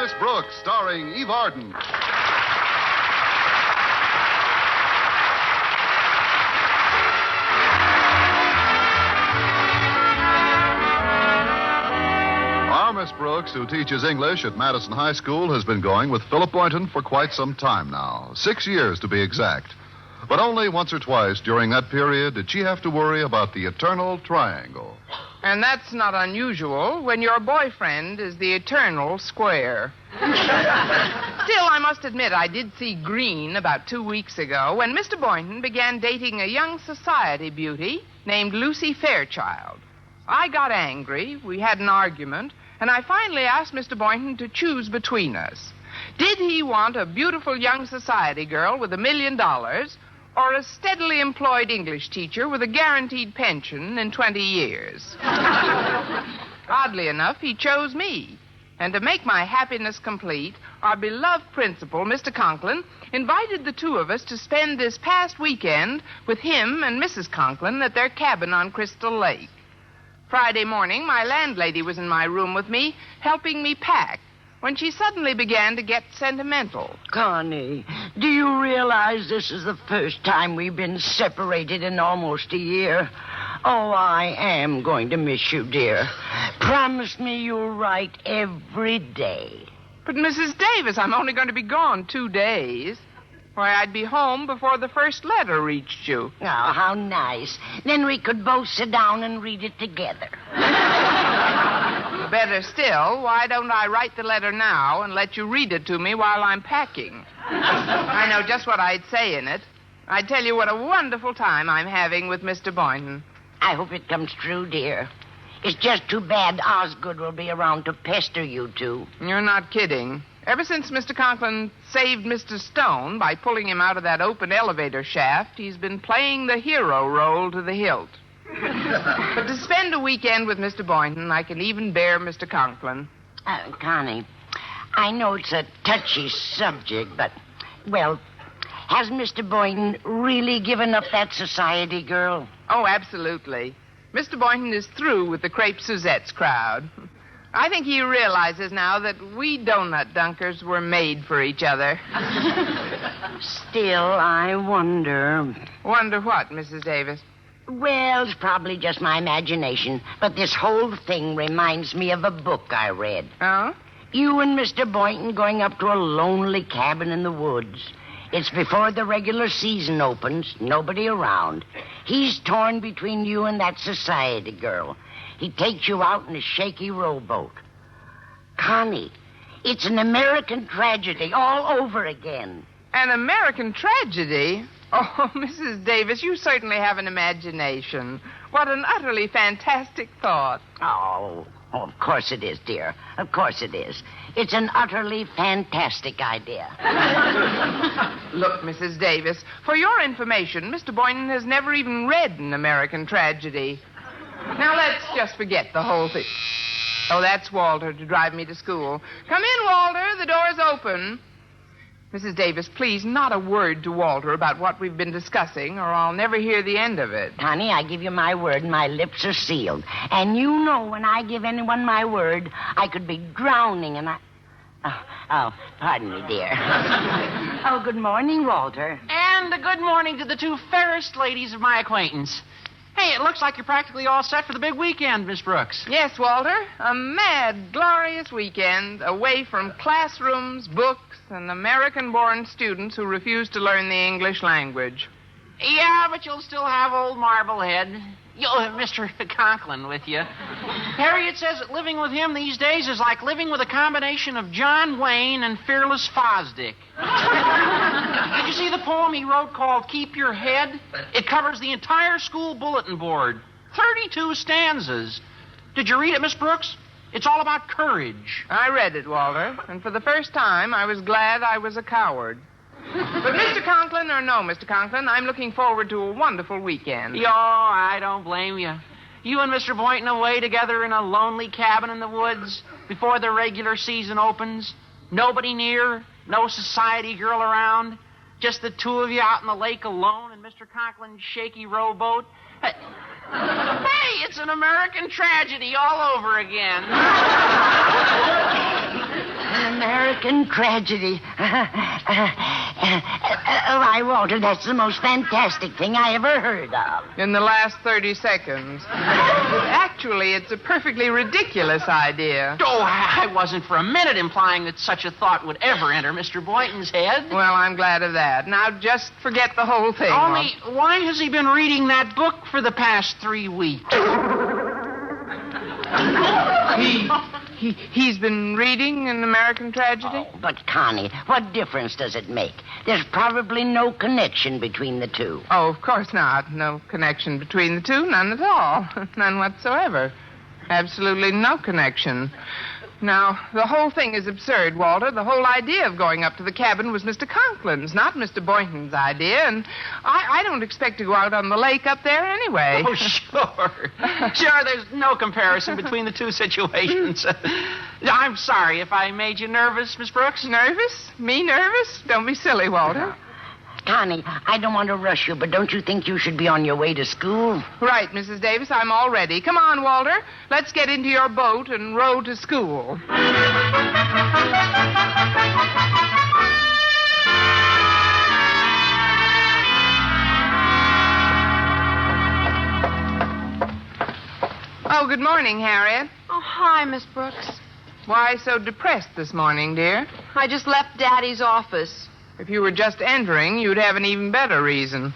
Miss Brooks, starring Eve Arden. Our Miss Brooks, who teaches English at Madison High School, has been going with Philip Boynton for quite some time now. 6 years, to be exact. But only once or twice during that period did she have to worry about the eternal triangle. And that's not unusual when your boyfriend is the eternal square. Still, I must admit I did see green about 2 weeks ago when Mr. Boynton began dating a young society beauty named Lucy Fairchild. I got angry, we had an argument, and I finally asked Mr. Boynton to choose between us. Did he want a beautiful young society girl with $1 million or a steadily employed English teacher with a guaranteed pension in 20 years? Oddly enough, he chose me. And to make my happiness complete, our beloved principal, Mr. Conklin, invited the two of us to spend this past weekend with him and Mrs. Conklin at their cabin on Crystal Lake. Friday morning, my landlady was in my room with me, helping me pack, when she suddenly began to get sentimental. Connie, do you realize this is the first time we've been separated in almost a year? Oh, I am going to miss you, dear. Promise me you'll write every day. But, Mrs. Davis, I'm only going to be gone 2 days. Why, I'd be home before the first letter reached you. Oh, how nice. Then we could both sit down and read it together. Better still, why don't I write the letter now and let you read it to me while I'm packing? I know just what I'd say in it. I'd tell you what a wonderful time I'm having with Mr. Boynton. I hope it comes true, dear. It's just too bad Osgood will be around to pester you two. You're not kidding. Ever since Mr. Conklin saved Mr. Stone by pulling him out of that open elevator shaft, he's been playing the hero role to the hilt. But to spend a weekend with Mr. Boynton, I can even bear Mr. Conklin. Connie, I know it's a touchy subject, but, well, has Mr. Boynton really given up that society girl? Oh, absolutely. Mr. Boynton is through with the Crepe Suzette's crowd. I think he realizes now that we donut dunkers were made for each other. Still, I wonder... Wonder what, Mrs. Davis? Well, it's probably just my imagination, but this whole thing reminds me of a book I read. Oh? You and Mr. Boynton going up to a lonely cabin in the woods. It's before the regular season opens, nobody around. He's torn between you and that society girl. He takes you out in a shaky rowboat. Connie, it's an American tragedy all over again. An American tragedy? Oh, Mrs. Davis, you certainly have an imagination. What an utterly fantastic thought. Oh, of course it is, dear. Of course it is. It's an utterly fantastic idea. Look, Mrs. Davis, for your information, Mr. Boynton has never even read an American tragedy. Now, let's just forget the whole thing. Oh, that's Walter to drive me to school. Come in, Walter. The door's open. Mrs. Davis, please, not a word to Walter about what we've been discussing, or I'll never hear the end of it. Connie, I give you my word, my lips are sealed. And you know when I give anyone my word, I could be drowning and I... Oh, pardon me, dear. Oh, good morning, Walter. And a good morning to the two fairest ladies of my acquaintance. Hey, it looks like you're practically all set for the big weekend, Miss Brooks. Yes, Walter. A mad, glorious weekend away from classrooms, books, and American-born students who refuse to learn the English language. Yeah, but you'll still have old Marblehead. You'll have Mr. Conklin with you. Harriet says that living with him these days is like living with a combination of John Wayne and Fearless Fosdick. Did you see the poem he wrote called Keep Your Head? It covers the entire school bulletin board. 32 stanzas. Did you read it, Miss Brooks? It's all about courage. I read it, Walter, and for the first time, I was glad I was a coward. But Mr. Conklin or no Mr. Conklin, I'm looking forward to a wonderful weekend. Yo, I don't blame you. You and Mr. Boynton away together in a lonely cabin in the woods before the regular season opens. Nobody near, no society girl around. Just the two of you out in the lake alone in Mr. Conklin's shaky rowboat. Hey, it's an American tragedy all over again. An American tragedy. Why, Walter, that's the most fantastic thing I ever heard of. In the last 30 seconds. Actually, it's a perfectly ridiculous idea. Oh, I wasn't for a minute implying that such a thought would ever enter Mr. Boynton's head. Well, I'm glad of that. Now, just forget the whole thing. Only, why has he been reading that book for the past 3 weeks? He's been reading An American Tragedy? Oh, but, Connie, what difference does it make? There's probably no connection between the two. Oh, of course not. No connection between the two. None at all. None whatsoever. Absolutely no connection. Now, the whole thing is absurd, Walter. The whole idea of going up to the cabin was Mr. Conklin's, not Mr. Boynton's idea, and I don't expect to go out on the lake up there anyway. Oh, sure. Sure, there's no comparison between the two situations. I'm sorry if I made you nervous, Miss Brooks. Nervous? Me nervous? Don't be silly, Walter. Connie, I don't want to rush you, but don't you think you should be on your way to school? Right, Mrs. Davis, I'm all ready. Come on, Walter. Let's get into your boat and row to school. Oh, good morning, Harriet. Oh, hi, Miss Brooks. Why so depressed this morning, dear? I just left Daddy's office. If you were just entering, you'd have an even better reason.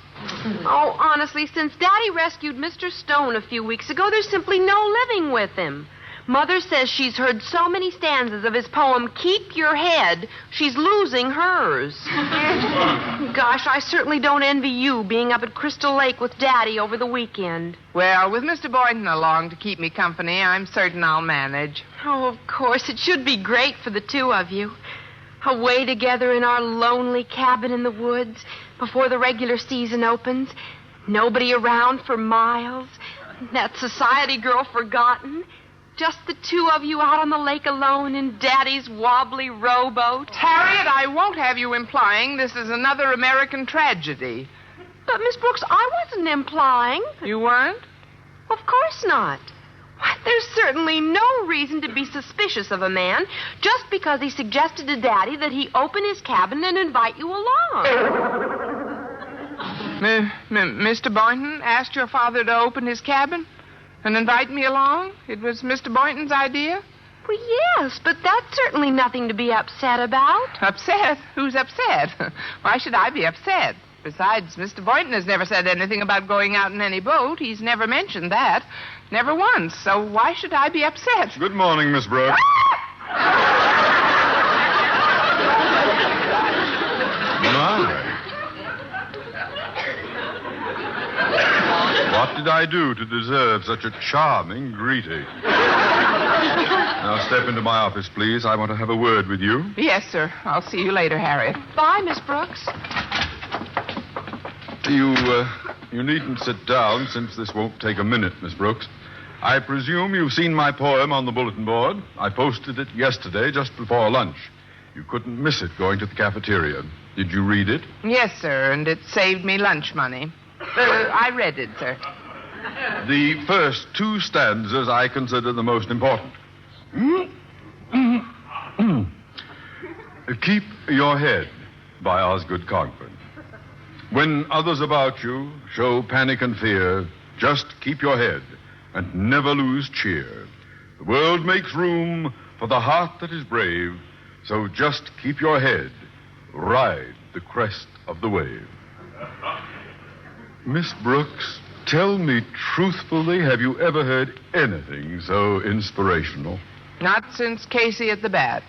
Oh, honestly, since Daddy rescued Mr. Stone a few weeks ago, there's simply no living with him. Mother says she's heard so many stanzas of his poem, Keep Your Head, she's losing hers. Gosh, I certainly don't envy you being up at Crystal Lake with Daddy over the weekend. Well, with Mr. Boynton along to keep me company, I'm certain I'll manage. Oh, of course, it should be great for the two of you. Away together in our lonely cabin in the woods before the regular season opens. Nobody around for miles. That society girl forgotten. Just the two of you out on the lake alone in Daddy's wobbly rowboat. Harriet, I won't have you implying this is another American tragedy. But, Miss Brooks, I wasn't implying. You weren't? Of course not. Why, there's certainly no reason to be suspicious of a man just because he suggested to Daddy that he open his cabin and invite you along. Mr. Boynton asked your father to open his cabin and invite me along? It was Mr. Boynton's idea? Well, yes, but that's certainly nothing to be upset about. Upset? Who's upset? Why should I be upset? Besides, Mr. Boynton has never said anything about going out in any boat. He's never mentioned that. Never once. So why should I be upset? Good morning, Miss Brooks. My. What did I do to deserve such a charming greeting? Now step into my office, please. I want to have a word with you. Yes, sir. I'll see you later, Harriet. Bye, Miss Brooks. You needn't sit down, since this won't take a minute, Miss Brooks. I presume you've seen my poem on the bulletin board. I posted it yesterday, just before lunch. You couldn't miss it going to the cafeteria. Did you read it? Yes, sir, and it saved me lunch money. I read it, sir. The first 2 stanzas I consider the most important. Keep Your Head by Osgood Conklin. When others about you show panic and fear, just keep your head and never lose cheer. The world makes room for the heart that is brave, so just keep your head. Ride the crest of the wave. Miss Brooks, tell me truthfully, have you ever heard anything so inspirational? Not since Casey at the bat.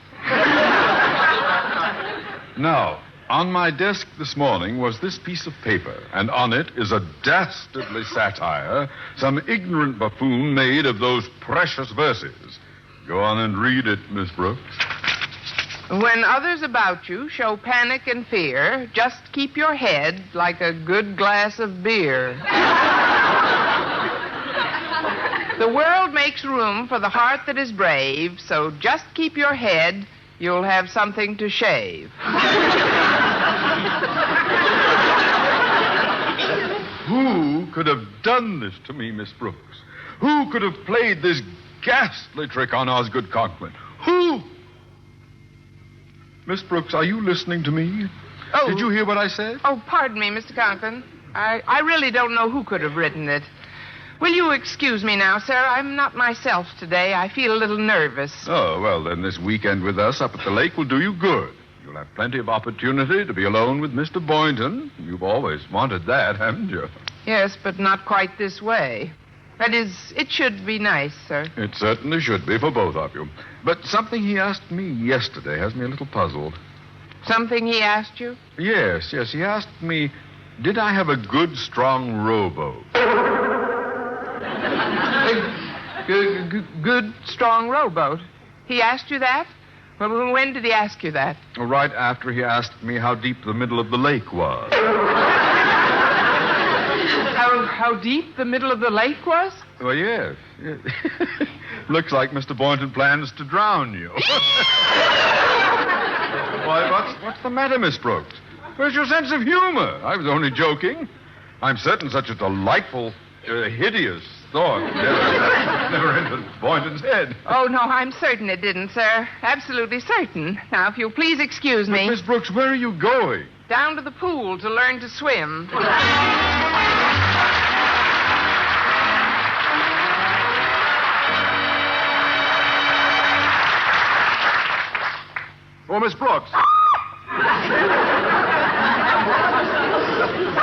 Now, on my desk this morning was this piece of paper, and on it is a dastardly satire some ignorant buffoon made of those precious verses. Go on and read it, Miss Brooks. When others about you show panic and fear, just keep your head like a good glass of beer. The world makes room for the heart that is brave, so just keep your head. You'll have something to shave. Who could have done this to me, Miss Brooks? Who could have played this ghastly trick on Osgood Conklin? Who? Miss Brooks, are you listening to me? Oh. Did you hear what I said? Oh, pardon me, Mr. Conklin. I really don't know who could have written it. Will you excuse me now, sir? I'm not myself today. I feel a little nervous. Oh, well, then this weekend with us up at the lake will do you good. You'll have plenty of opportunity to be alone with Mr. Boynton. You've always wanted that, haven't you? Yes, but not quite this way. That is, it should be nice, sir. It certainly should be for both of you. But something he asked me yesterday has me a little puzzled. Something he asked you? Yes. He asked me, did I have a good, strong rowboat? Good, strong rowboat. He asked you that? Well, when did he ask you that? Right after he asked me how deep the middle of the lake was. How deep the middle of the lake was? Well, yes. Looks like Mr. Boynton plans to drown you. Why, what's the matter, Miss Brooks? Where's your sense of humor? I was only joking. I'm certain such a delightful, hideous thought never entered Boynton's head. Oh, no, I'm certain it didn't, sir. Absolutely certain. Now, if you'll please excuse me. But, Miss Brooks, where are you going? Down to the pool to learn to swim. Oh, Miss Brooks.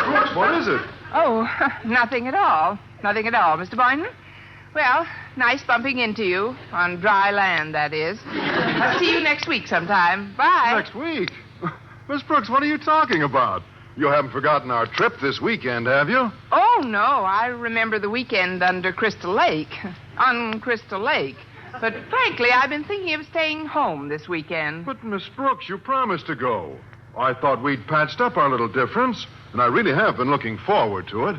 Brooks, what is it? Oh, nothing at all. Nothing at all, Mr. Boynton. Well, nice bumping into you. On dry land, that is. I'll see you next week sometime. Bye. Next week? Miss Brooks, what are you talking about? You haven't forgotten our trip this weekend, have you? Oh, no. I remember the weekend under Crystal Lake. On Crystal Lake. But frankly, I've been thinking of staying home this weekend. But, Miss Brooks, you promised to go. I thought we'd patched up our little difference, and I really have been looking forward to it.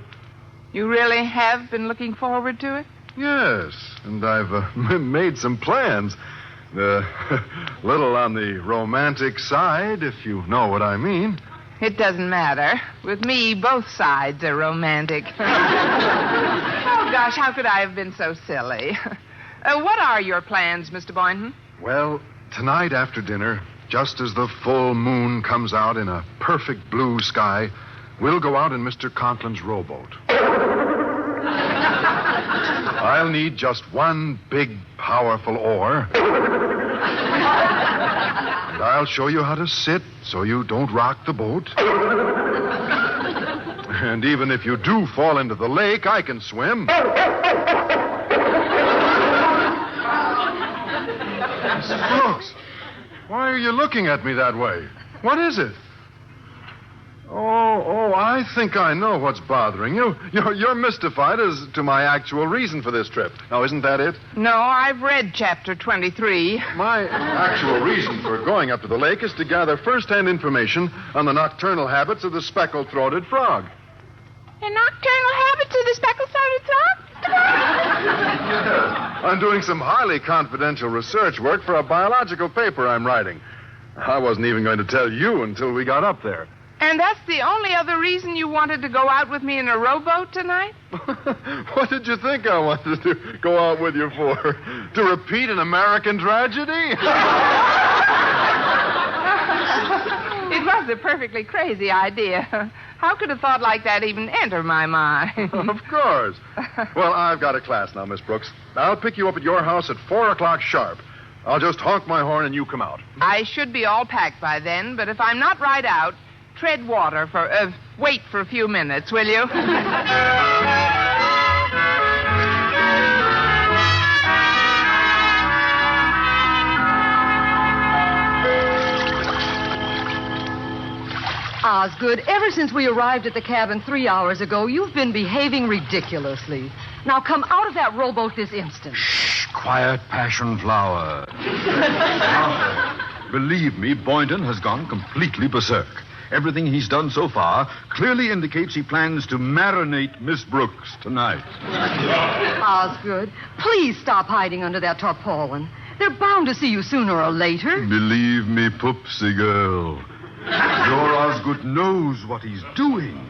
You really have been looking forward to it? Yes, and I've made some plans. A little on the romantic side, if you know what I mean. It doesn't matter. With me, both sides are romantic. Oh, gosh, how could I have been so silly? What are your plans, Mr. Boynton? Well, tonight after dinner, just as the full moon comes out in a perfect blue sky, we'll go out in Mr. Conklin's rowboat. I'll need just one big, powerful oar. And I'll show you how to sit so you don't rock the boat. And even if you do fall into the lake, I can swim. Mrs. Brooks, why are you looking at me that way? What is it? Oh, I think I know what's bothering you. You're mystified as to my actual reason for this trip. Now, isn't that it? No, I've read chapter 23. My actual reason for going up to the lake is to gather first-hand information on the nocturnal habits of the speckled-throated frog. The nocturnal habits of the speckled-throated frog? Yeah. I'm doing some highly confidential research work for a biological paper I'm writing. I wasn't even going to tell you until we got up there. And that's the only other reason you wanted to go out with me in a rowboat tonight? What did you think I wanted to go out with you for? To repeat an American tragedy? It was a perfectly crazy idea. How could a thought like that even enter my mind? Of course. Well, I've got a class now, Miss Brooks. I'll pick you up at your house at 4 o'clock sharp. I'll just honk my horn and you come out. I should be all packed by then, but if I'm not right out, tread water wait for a few minutes, will you? Osgood, ever since we arrived at the cabin 3 hours ago, you've been behaving ridiculously. Now come out of that rowboat this instant. Shh, quiet, passion flower. Believe me, Boynton has gone completely berserk. Everything he's done so far clearly indicates he plans to marinate Miss Brooks tonight. Osgood, please stop hiding under that tarpaulin. They're bound to see you sooner or later. Believe me, Poopsie girl, your Osgood knows what he's doing.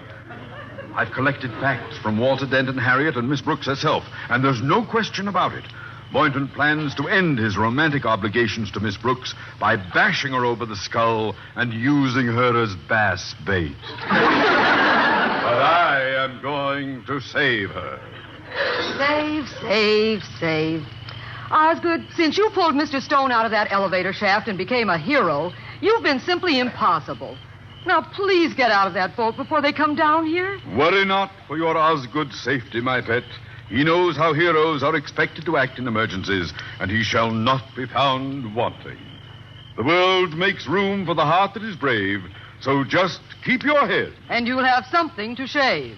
I've collected facts from Walter Dent and Harriet and Miss Brooks herself, and there's no question about it. Boynton plans to end his romantic obligations to Miss Brooks by bashing her over the skull and using her as bass bait. But I am going to save her. Save. Osgood, since you pulled Mr. Stone out of that elevator shaft and became a hero, you've been simply impossible. Now, please get out of that boat before they come down here. Worry not for your Osgood's safety, my pet. He knows how heroes are expected to act in emergencies, and he shall not be found wanting. The world makes room for the heart that is brave, so just keep your head. And you'll have something to shave.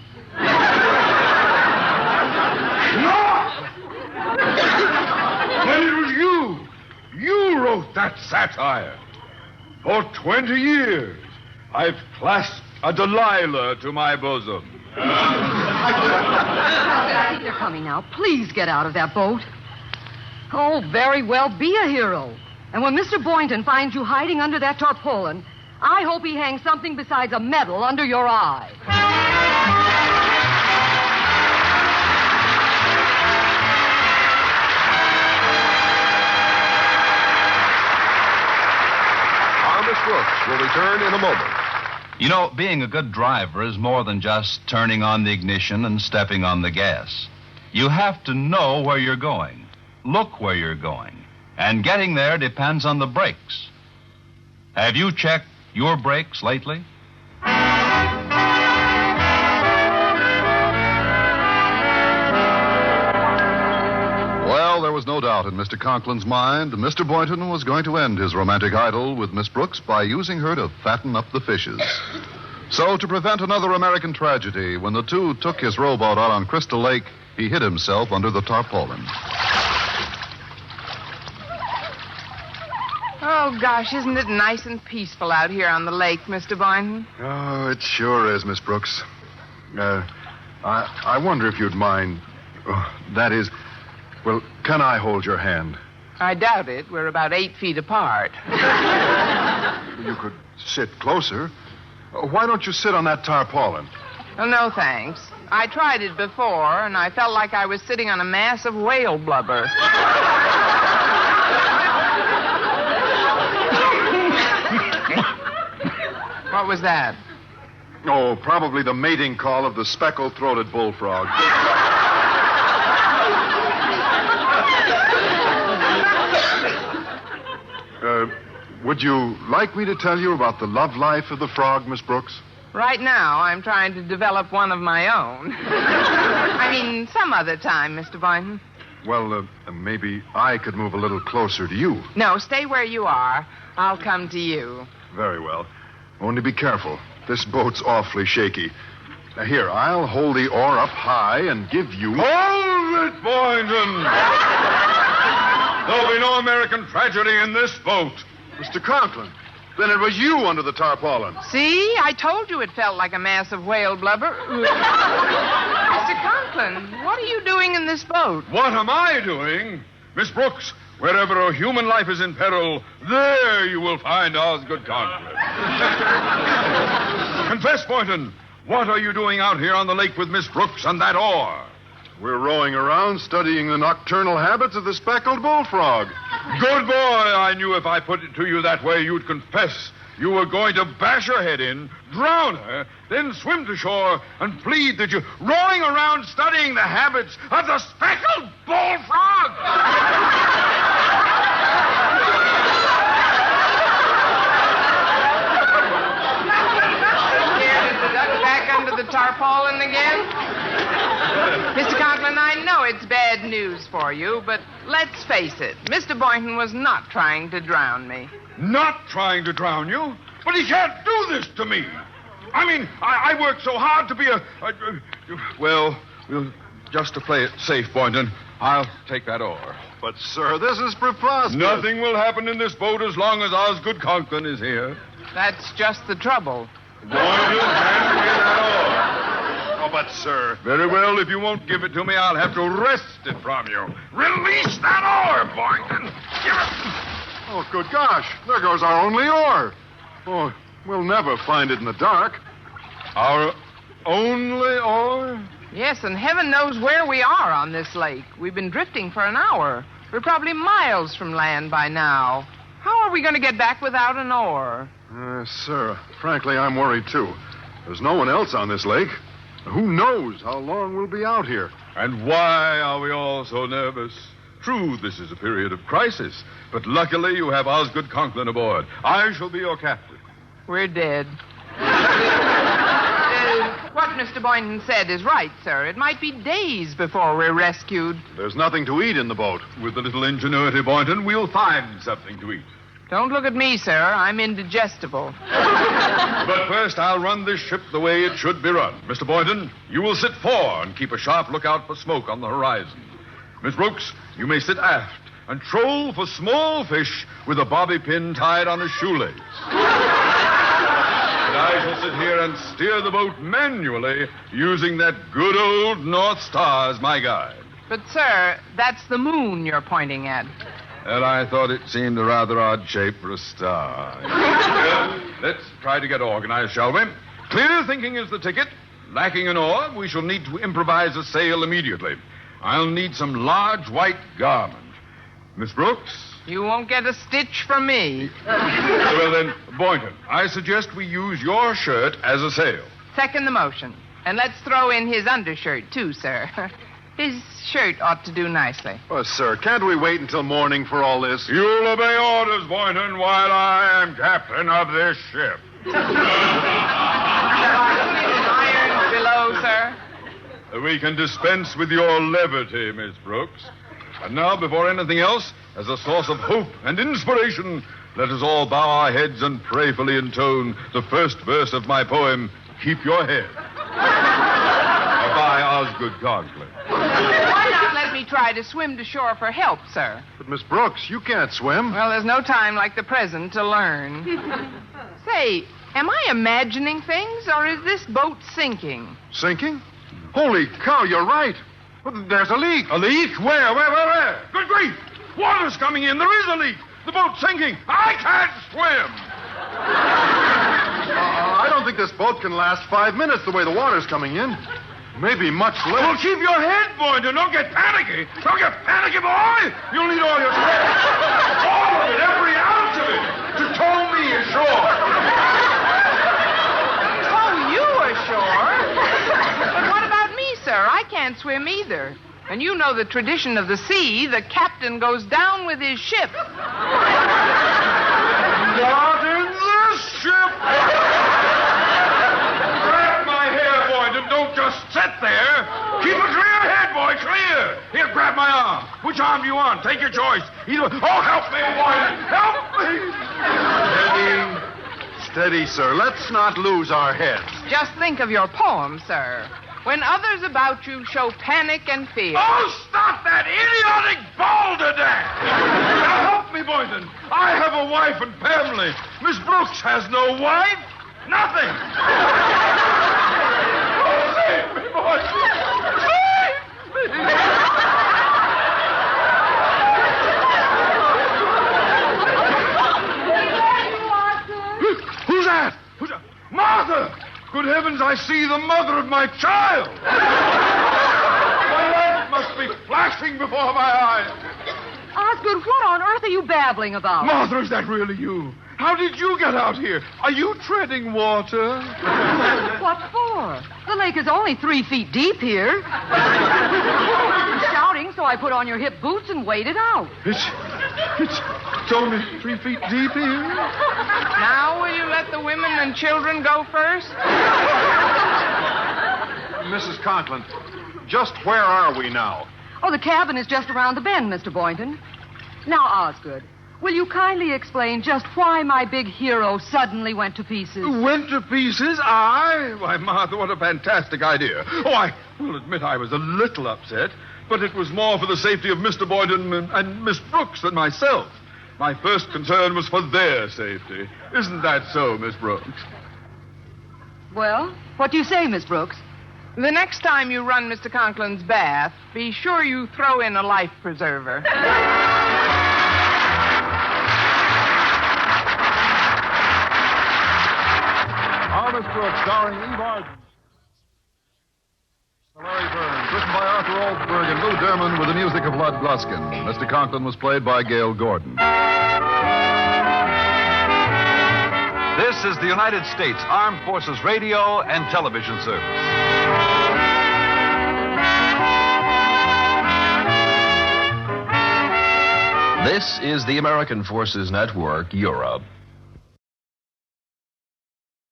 Then it was you. You wrote that satire. For 20 years, I've clasped a Delilah to my bosom. I think they're coming now. Please get out of that boat. Oh, very well. Be a hero. And when Mr. Boynton finds you hiding under that tarpaulin, I hope he hangs something besides a medal under your eye. Miss Brooks will return in a moment. You know, being a good driver is more than just turning on the ignition and stepping on the gas. You have to know where you're going, look where you're going, and getting there depends on the brakes. Have you checked your brakes lately? Well, there was no doubt in Mr. Conklin's mind. Mr. Boynton was going to end his romantic idyll with Miss Brooks by using her to fatten up the fishes. So, to prevent another American tragedy, when the two took his rowboat out on Crystal Lake, he hid himself under the tarpaulin. Oh, gosh, isn't it nice and peaceful out here on the lake, Mr. Boynton? Oh, it sure is, Miss Brooks. I wonder if you'd mind. That is, well, can I hold your hand? I doubt it. We're about 8 feet apart. You could sit closer. Why don't you sit on that tarpaulin? Oh, no, thanks. I tried it before, and I felt like I was sitting on a mass of whale blubber. What was that? Oh, probably the mating call of the speckled-throated bullfrog. Would you like me to tell you about the love life of the frog, Miss Brooks? Right now, I'm trying to develop one of my own. I mean, some other time, Mr. Boynton. Well, maybe I could move a little closer to you. No, stay where you are. I'll come to you. Very well. Only be careful. This boat's awfully shaky. Now, here, I'll hold the oar up high and give you... Hold it, Boynton! There'll be no American tragedy in this boat. Mr. Conklin, then it was you under the tarpaulin. See? I told you it felt like a mass of whale blubber. Mr. Conklin, what are you doing in this boat? What am I doing? Miss Brooks, wherever a human life is in peril, there you will find Osgood Conklin. Confess, Boynton, what are you doing out here on the lake with Miss Brooks and that oar? We're rowing around studying the nocturnal habits of the speckled bullfrog. Good boy. I knew if I put it to you that way, you'd confess. You were going to bash her head in, drown her, then swim to shore and plead that you're rowing around studying the habits of the speckled bullfrog. Scared to duck back under the tarpaulin again? Mr. Conklin, I know it's bad news for you, but let's face it. Mr. Boynton was not trying to drown me. Not trying to drown you? But he can't do this to me. I mean, I worked so hard to be well, just to play it safe, Boynton, I'll take that oar. But, sir, this is preposterous. Nothing will happen in this boat as long as Osgood Conklin is here. That's just the trouble. Boynton, hand me that oar. Oh, but, sir... Very well, if you won't give it to me, I'll have to wrest it from you. Release that oar, Boynton. Give it. Oh, good gosh. There goes our only oar. Oh, we'll never find it in the dark. Our only oar? Yes, and heaven knows where we are on this lake. We've been drifting for an hour. We're probably miles from land by now. How are we going to get back without an oar? Sir, frankly, I'm worried, too. There's no one else on this lake. Who knows how long we'll be out here? And why are we all so nervous? True, this is a period of crisis, but luckily you have Osgood Conklin aboard. I shall be your captain. We're dead. What Mr. Boynton said is right, sir. It might be days before we're rescued. There's nothing to eat in the boat. With a little ingenuity, Boynton, we'll find something to eat. Don't look at me, sir. I'm indigestible. But first, I'll run this ship the way it should be run. Mr. Boynton, you will sit fore and keep a sharp lookout for smoke on the horizon. Miss Brooks, you may sit aft and troll for small fish with a bobby pin tied on a shoelace. And I shall sit here and steer the boat manually using that good old North Star as my guide. But, sir, that's the moon you're pointing at. Well, I thought it seemed a rather odd shape for a star. Well, let's try to get organized, shall we? Clear thinking is the ticket. Lacking an oar, we shall need to improvise a sail immediately. I'll need some large white garment. Miss Brooks? You won't get a stitch from me. Well, then, Boynton, I suggest we use your shirt as a sail. Second the motion. And let's throw in his undershirt, too, sir. His shirt ought to do nicely. Oh, sir, can't we wait until morning for all this? You'll obey orders, Boynton, while I am captain of this ship. Irons below, sir. We can dispense with your levity, Miss Brooks. And now, before anything else, as a source of hope and inspiration, let us all bow our heads and prayerfully intone the first verse of my poem, Keep Your Head, by Osgood Conklin. Why not let me try to swim to shore for help, sir? But, Miss Brooks, you can't swim. Well, there's no time like the present to learn. Say, am I imagining things, or is this boat sinking? Sinking? Holy cow, you're right. There's a leak. A leak? Where? Good grief! Water's coming in. There is a leak. The boat's sinking. I can't swim. I don't think this boat can last 5 minutes the way the water's coming in. Maybe much less. Well, keep your head, Boynton. Don't get panicky. Don't get panicky, boy. You'll need all your strength. All of it, every ounce of it, to tow me ashore. Tow you ashore? But what about me, sir? I can't swim either. And you know the tradition of the sea. The captain goes down with his ship. Not in this ship. Grab my hair, Boynton. Don't just sit there. Keep a clear head, boy. Clear. Here, grab my arm. Which arm do you want? Take your choice. Either. Oh, help me, Boynton. Help me. Steady, sir. Let's not lose our heads. Just think of your poem, sir. When others about you show panic and fear. Oh, stop that idiotic balderdash! Now help me, Boynton. I have a wife and family. Miss Brooks has no wife. Nothing. Oh, save me, Boynton. Save me. Who's that? Martha! Good heavens, I see the mother of my child! My life must be flashing before my eyes. Osgood, what on earth are you babbling about? Martha, is that really you? How did you get out here? Are you treading water? What for? The lake is only 3 feet deep here. You're shouting, so I put on your hip boots and waded out. It's only 3 feet deep here? Now will you let the women and children go first? Mrs. Conklin, just where are we now? Oh, the cabin is just around the bend, Mr. Boynton. Now, Osgood, will you kindly explain just why my big hero suddenly went to pieces? Went to pieces? I? Why, Martha, what a fantastic idea. Oh, I will admit I was a little upset, but it was more for the safety of Mr. Boynton and Miss Brooks than myself. My first concern was for their safety. Isn't that so, Miss Brooks? Well, what do you say, Miss Brooks? The next time you run Mr. Conklin's bath, be sure you throw in a life preserver. Miss Brooks, starring Eve Arden. Larry Burns. written by Arthur Oldberg and Lou Derman with the music of Lud Gluskin. Mr. Conklin was played by Gail Gordon. This is the United States Armed Forces Radio and Television Service. This is the American Forces Network, Europe.